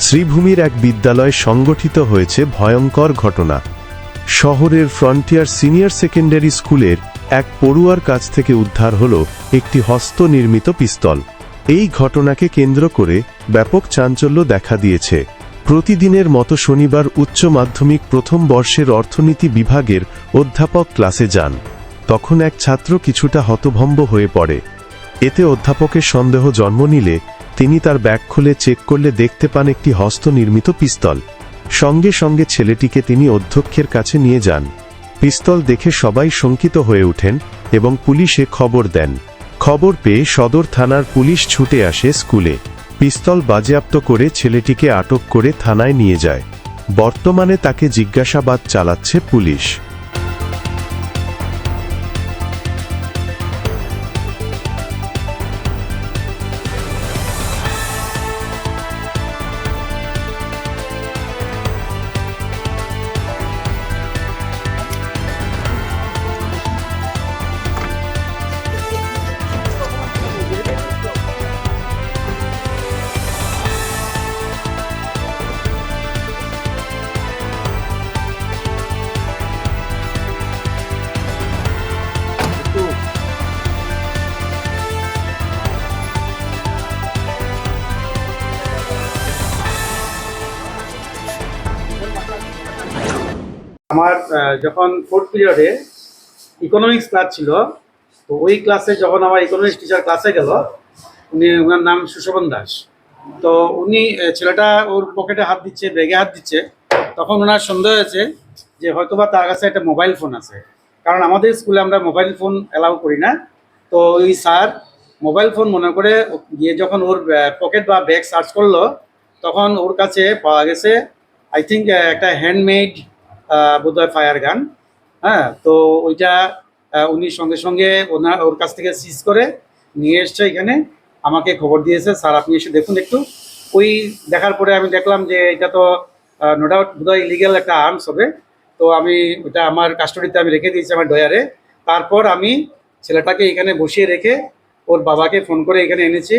শ্রীভূমির এক বিদ্যালয়ে সংগঠিত হয়েছে ভয়ঙ্কর ঘটনা। শহরের ফ্রন্টিয়ার সিনিয়র সেকেন্ডারি স্কুলের এক পড়ুয়ার কাছ থেকে উদ্ধার হল একটি হস্তনির্মিত পিস্তল। এই ঘটনাকে কেন্দ্র করে ব্যাপক চাঞ্চল্য দেখা দিয়েছে। প্রতিদিনের মতো শনিবার উচ্চ মাধ্যমিক প্রথম বর্ষের অর্থনীতি বিভাগের অধ্যাপক ক্লাসে যান। তখন এক ছাত্র কিছুটা হতভম্ব হয়ে পড়ে। এতে অধ্যাপকের সন্দেহ জন্ম নিলে তিনি তার ব্যাগ খুলে চেক করলে দেখতে পান একটি হস্তনির্মিত পিস্তল। সঙ্গে সঙ্গে ছেলেটিকে তিনি অধ্যক্ষের কাছে নিয়ে যান। পিস্তল দেখে সবাই শঙ্কিত হয়ে ওঠেন এবং পুলিশে খবর দেন। খবর পেয়ে সদর থানার পুলিশ ছুটে আসে স্কুলে। পিস্তল বাজেয়াপ্ত করে ছেলেটিকে আটক করে থানায় নিয়ে যায়। বর্তমানে তাকে জিজ্ঞাসাবাদ চালাচ্ছে পুলিশ। আমার যখন ফোর্থ পিরিয়ডে ইকোনমিক্স ক্লাস ছিল, তো ওই ক্লাসে যখন আমার ইকোনমিক্স টিচার ক্লাসে গেল, ওনার নাম সুশোভন দাস। তো উনি ছেলেটা ওর পকেটে হাত দিচ্ছে, ব্যাগে হাত দিচ্ছে, তখন ওনার সন্দেহ হয়েছে যে হয়তোবা তার কাছে একটা মোবাইল ফোন আছে, কারণ আমাদের স্কুলে আমরা মোবাইল ফোন অ্যালাউ করি না। তো ওই স্যার মোবাইল ফোন মনে করে গিয়ে যখন ওর পকেট বা ব্যাগ সার্চ করলো, তখন ওর কাছে পাওয়া গেছে আই থিঙ্ক একটা হ্যান্ডমেড বোধহয় ফায়ার গান। হ্যাঁ, তো ওইটা উনি সঙ্গে সঙ্গে ওর কাছ থেকে সিজ করে নিয়ে এসছে এখানে, আমাকে খবর দিয়েছে, স্যার আপনি এসে দেখুন একটু। ওই দেখার পরে আমি দেখলাম যে এটা তো নো ডাউট বোধহয় ইলিগ্যাল একটা আর্মস হবে। তো আমি ওটা আমার কাস্টডিতে আমি রেখে দিয়েছি আমার ডয়ারে। তারপর আমি ছেলেটাকে এখানে বসিয়ে রেখে ওর বাবাকে ফোন করে এখানে এনেছি,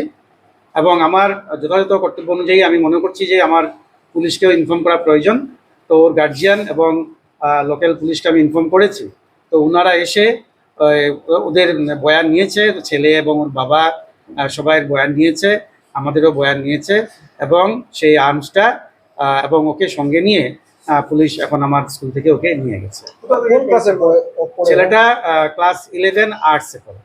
এবং আমার যথাযথ কর্তব্য অনুযায়ী আমি মনে করছি যে আমার পুলিশকেও ইনফর্ম করা প্রয়োজন। তো ওর গার্জিয়ান এবং লোকাল পুলিশকে আমি ইনফর্ম করেছি। তো ওনারা এসে ওদের বয়ান নিয়েছে, ছেলে এবং ওর বাবা সবাই বয়ান নিয়েছে, আমাদেরও বয়ান নিয়েছে, এবং সেই আর্মসটা এবং ওকে সঙ্গে নিয়ে পুলিশ এখন আমার স্কুল থেকে ওকে নিয়ে গেছে। ছেলেটা ক্লাস 11 আর্টসে পড়ে।